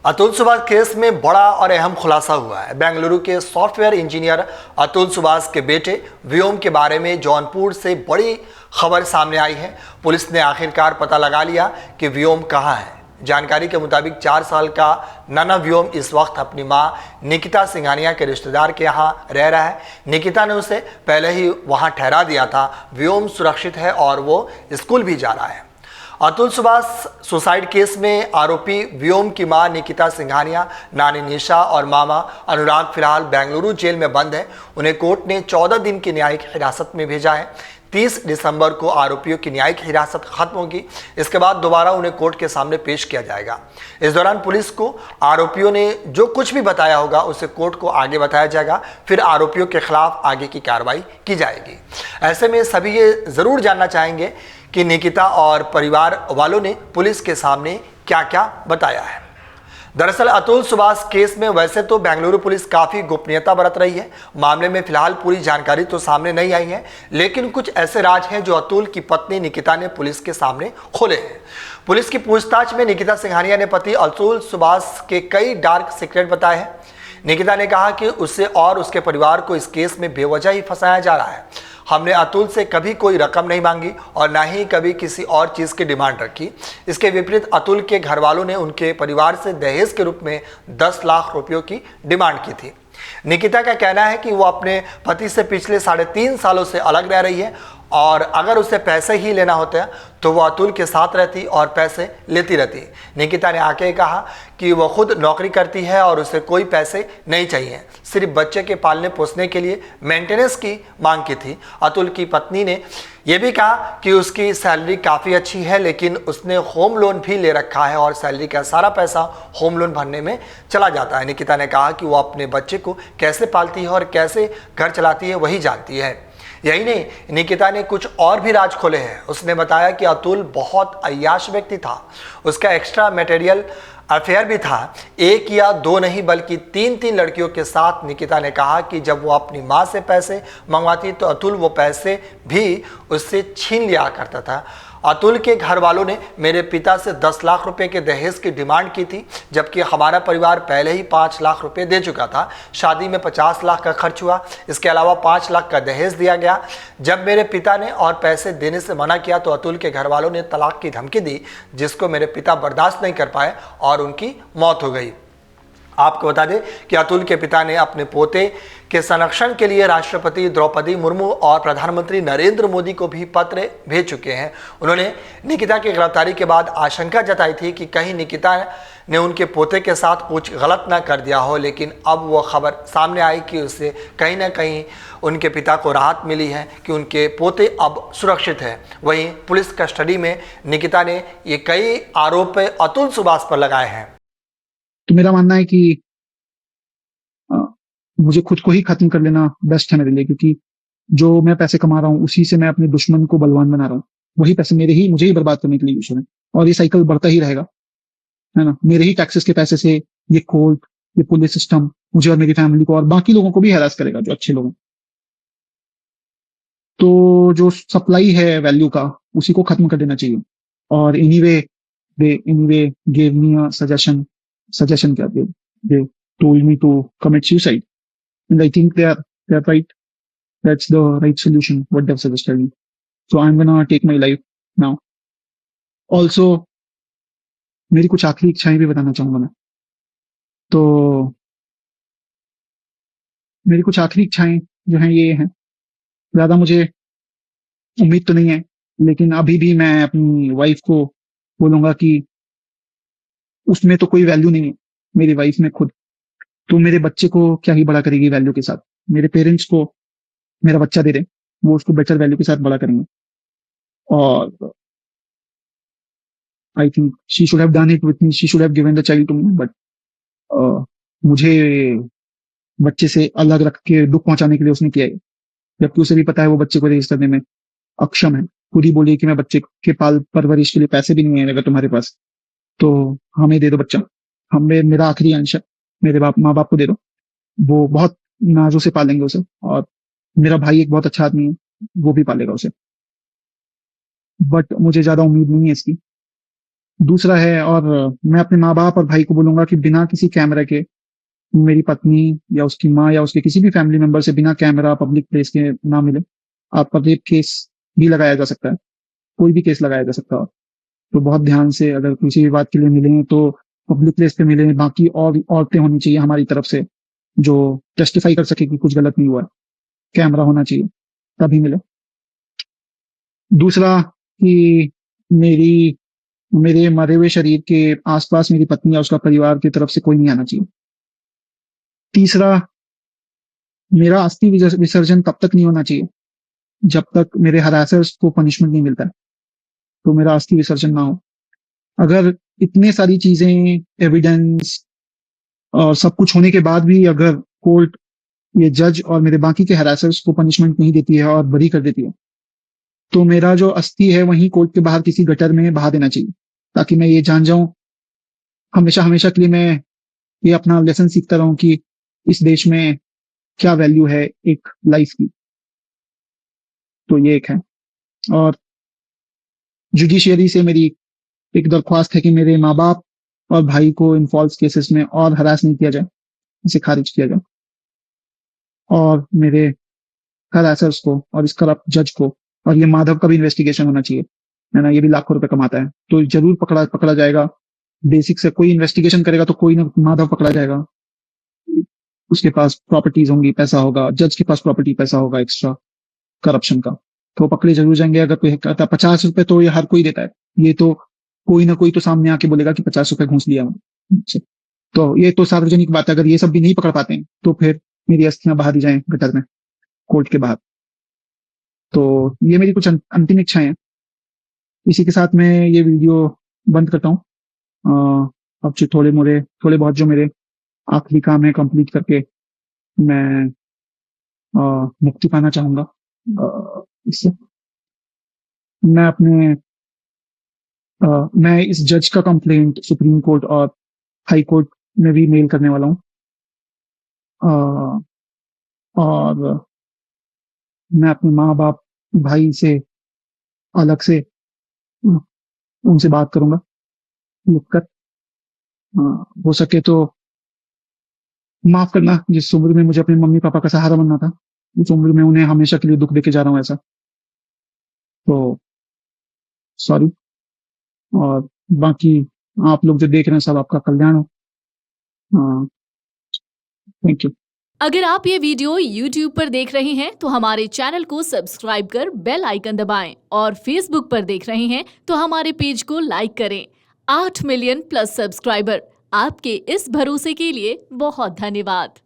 Atul Subhash case में बड़ा और अहम खुलासा हुआ है। बेंगलुरु के सॉफ्टवेयर इंजीनियर अतुल सुभाष के बेटे व्योम के बारे में जौनपुर से बड़ी खबर सामने आई है। पुलिस ने आखिरकार पता लगा लिया कि व्योम कहां है। जानकारी के मुताबिक 4 साल का नाना व्योम इस वक्त अपनी मां निकिता सिंघानिया के रिश्तेदार के यहां रह रहा है। निकिता ने उसे पहले ही वहां ठहरा दिया था। व्योम सुरक्षित है और वो स्कूल भी जा रहा है। अतुल सुभाष सुसाइड केस में आरोपी व्योम की मां निकिता सिंघानिया, नानी निशा और मामा अनुराग फिलहाल बेंगलुरु जेल में बंद है। उन्हें कोर्ट ने 14 दिन की न्यायिक हिरासत में भेजा है। 30 दिसंबर को आरोपियों की न्यायिक हिरासत खत्म होगी। इसके बाद दोबारा उन्हें कोर्ट के सामने पेश किया जाएगा। इस दौरान पुलिस को आरोपियों ने जो कुछ भी बताया होगा उसे कोर्ट को आगे बताया जाएगा। फिर आरोपियों के खिलाफ आगे की कार्रवाई की जाएगी। ऐसे में सभी ये जरूर जानना चाहेंगे कि निकिता और परिवार वालों ने पुलिस के सामने क्या क्या बताया है। दरअसल अतुल सुभाष केस में वैसे तो बेंगलुरु पुलिस काफी गोपनीयता बरत रही है। मामले में फिलहाल पूरी जानकारी तो सामने नहीं आई है, लेकिन कुछ ऐसे राज हैं जो अतुल की पत्नी निकिता ने पुलिस के सामने खोले हैं। पुलिस की पूछताछ में निकिता सिंघानिया ने पति अतुल सुभाष के कई डार्क सीक्रेट बताए हैं। निकिता ने कहा कि उसे और उसके परिवार को इस केस में बेवजह ही फंसाया जा रहा है। हमने अतुल से कभी कोई रकम नहीं मांगी और ना ही कभी किसी और चीज़ की डिमांड रखी। इसके विपरीत अतुल के घर वालों ने उनके परिवार से दहेज के रूप में 10 लाख रुपयों की डिमांड की थी। निकिता का कहना है कि वो अपने पति से पिछले 3.5 सालों से अलग रह रही है और अगर उसे पैसे ही लेना होता तो वो अतुल के साथ रहती और पैसे लेती रहती। निकिता ने आके कहा कि वो खुद नौकरी करती है और उसे कोई पैसे नहीं चाहिए, सिर्फ बच्चे के पालने पोसने के लिए मेंटेनेंस की मांग की थी। अतुल की पत्नी ने यह भी कहा कि उसकी सैलरी काफ़ी अच्छी है, लेकिन उसने होम लोन भी ले रखा है और सैलरी का सारा पैसा होम लोन भरने में चला जाता है। निकिता ने कहा कि वो अपने बच्चे को कैसे पालती है और कैसे घर चलाती है वही जानती है। यही नहीं, निकिता ने कुछ और भी राज खोले हैं। उसने बताया कि अतुल बहुत अय्याश व्यक्ति था। उसका एक्स्ट्रा मटेरियल अफेयर भी था। 1 या 2 नहीं बल्कि 3 लड़कियों के साथ। निकिता ने कहा कि जब वो अपनी माँ से पैसे मंगवाती तो अतुल वो पैसे भी उससे छीन लिया करता था। अतुल के घर वालों ने मेरे पिता से 10 लाख रुपए के दहेज की डिमांड की थी, जबकि हमारा परिवार पहले ही 5 लाख रुपए दे चुका था। शादी में 50 लाख का खर्च हुआ। इसके अलावा 5 लाख का दहेज दिया गया। जब मेरे पिता ने और पैसे देने से मना किया तो अतुल के घर वालों ने तलाक की धमकी दी, जिसको मेरे पिता बर्दाश्त नहीं कर पाए और उनकी मौत हो गई। आपको बता दें कि अतुल के पिता ने अपने पोते के संरक्षण के लिए राष्ट्रपति द्रौपदी मुर्मू और प्रधानमंत्री नरेंद्र मोदी को भी पत्र भेज चुके हैं। उन्होंने निकिता की गिरफ्तारी के बाद आशंका जताई थी कि कहीं निकिता ने उनके पोते के साथ कुछ गलत ना कर दिया हो, लेकिन अब वो खबर सामने आई कि उससे कहीं ना कहीं उनके पिता को राहत मिली है कि उनके पोते अब सुरक्षित है। वहीं पुलिस कस्टडी में निकिता ने ये कई आरोप अतुल सुभाष पर लगाए हैं। तो मेरा मानना है कि मुझे खुद को ही खत्म कर लेना बेस्ट है मेरे लिए, क्योंकि जो मैं पैसे कमा रहा हूँ उसी से मैं अपने दुश्मन को बलवान बना रहा हूँ। वही पैसे मुझे ही बर्बाद करने के लिए यूज हो रहे हैं और ये साइकिल बढ़ता ही रहेगा, है ना। मेरे ही टैक्सेस के पैसे से ये कोर्ट, ये पुलिस सिस्टम मुझे और मेरी फैमिली को और बाकी लोगों को भी हैरास करेगा जो अच्छे लोग हैं। तो जो सप्लाई है वैल्यू का उसी को खत्म कर देना चाहिए। और anyway gave me a suggestion क्या they told me to commit suicide, and I think they're right. That's the right solution what they've suggested me. So I'm gonna take my life now. Also मेरी कुछ आखिरी इच्छाएं भी बताना चाहूंगा मैं। तो मेरी कुछ आखिरी इच्छाएं जो हैं ये हैं, ज्यादा मुझे उम्मीद तो नहीं है, लेकिन अभी भी मैं अपनी वाइफ को बोलूंगा कि उसमें तो कोई वैल्यू नहीं है, मेरी वाइफ में खुद। तो मेरे बच्चे को क्या ही बड़ा करेगी वैल्यू के साथ। मेरे पेरेंट्स को मेरा बच्चा दे रहे, वो उसको बेटर वैल्यू के साथ बड़ा करेंगे। और I think she should have done it with me, she should have given the child to me, but मुझे बच्चे से अलग रख के दुख पहुंचाने के लिए उसने किया है, जबकि उसे भी पता है वो बच्चे को रेज करने में अक्षम है। खुद ही बोली कि मैं बच्चे के परवरिश के लिए पैसे भी नहीं है अगर तुम्हारे पास, तो हमें दे दो बच्चा। मेरा आखिरी अंश है, मेरे माँ बाप को दे दो, वो बहुत नाजों से पालेंगे उसे। और मेरा भाई एक बहुत अच्छा आदमी है, वो भी पालेगा उसे। बट मुझे ज्यादा उम्मीद नहीं है इसकी। दूसरा है, और मैं अपने माँ बाप और भाई को बोलूंगा कि बिना किसी कैमरे के मेरी पत्नी या उसकी माँ या उसके किसी भी फैमिली मेंबर से बिना कैमरा पब्लिक प्लेस के ना मिले। आप पर रेप केस भी लगाया जा सकता है, कोई भी केस लगाया जा सकता है। तो बहुत ध्यान से, अगर किसी भी बात के लिए मिले तो पब्लिक प्लेस पे मिले। बाकी और औरतें होनी चाहिए हमारी तरफ से जो टेस्टिफाई कर सके कि कुछ गलत नहीं हुआ है। कैमरा होना चाहिए, तभी मिले। दूसरा कि मेरी मेरे मरे हुए शरीर के आसपास मेरी पत्नी या उसका परिवार की तरफ से कोई नहीं आना चाहिए। तीसरा, मेरा अस्थि विसर्जन तब तक नहीं होना चाहिए जब तक मेरे हरासर्स को पनिशमेंट नहीं मिलता है, तो मेरा अस्थि विसर्जन ना हो। अगर इतने सारी चीजें, एविडेंस और सब कुछ होने के बाद भी अगर कोर्ट, ये जज और मेरे बाकी के हरासर्स को पनिशमेंट नहीं देती है और बरी कर देती है, तो मेरा जो अस्थि है वहीं कोर्ट के बाहर किसी गटर में बहा देना चाहिए, ताकि मैं ये जान जाऊं हमेशा हमेशा के लिए, मैं ये अपना लेसन सीखता रहूं कि इस देश में क्या वैल्यू है एक लाइफ की। तो ये एक है। और जुडिशियरी से मेरी एक दरख्वास्त है कि मेरे माँ बाप और भाई को इन फॉल्स केसेस में और हरास नहीं किया जाए, इसे खारिज किया जाए। और मेरे हरासर्स को और इस करप्ट जज को, और ये माधव का भी इन्वेस्टिगेशन होना चाहिए, है ना, ये भी लाखों रुपए कमाता है, तो जरूर पकड़ा पकड़ा जाएगा। बेसिक से कोई इन्वेस्टिगेशन करेगा तो कोई ना माधव पकड़ा जाएगा। उसके पास प्रॉपर्टीज होंगी, पैसा होगा, जज के पास प्रॉपर्टी पैसा होगा एक्स्ट्रा करप्शन का, तो पकड़े जरूर जाएंगे। अगर कोई कहता 50 रुपए तो ये हर कोई देता है, ये तो कोई ना कोई तो सामने आके बोलेगा कि 50 रुपए घूस लिया मैंने। तो ये तो सार्वजनिक बात है। अगर ये सब भी नहीं पकड़ पाते हैं तो फिर मेरी अस्थियां बहा दी जाएं गटर में, कोर्ट के बाहर। तो ये मेरी कुछ अंतिम इच्छाएं हैं। इसी के साथ मैं ये वीडियो बंद करता हूँ। अब जो थोड़े बहुत जो मेरे आखिरी काम है कंप्लीट करके मैं मुक्ति पाना चाहूंगा इससे। मैं अपने मैं इस जज का कंप्लेंट सुप्रीम कोर्ट और हाई कोर्ट में भी मेल करने वाला हूँ। और मैं अपने माँ बाप भाई से अलग से उनसे बात करूंगा लिख कर। हो सके तो माफ करना, जिस उम्र में मुझे अपने मम्मी पापा का सहारा बनना था, उस उम्र में उन्हें हमेशा के लिए दुख देके जा रहा हूँ ऐसा, तो सॉरी। और बाकी आप लोग जो देख रहे हैं सब आपका कल्याण हो। Thank you. अगर आप ये वीडियो YouTube पर देख रहे हैं तो हमारे चैनल को सब्सक्राइब कर बेल आइकन दबाएं, और Facebook पर देख रहे हैं तो हमारे पेज को लाइक करें। 8 मिलियन प्लस सब्सक्राइबर, आपके इस भरोसे के लिए बहुत धन्यवाद।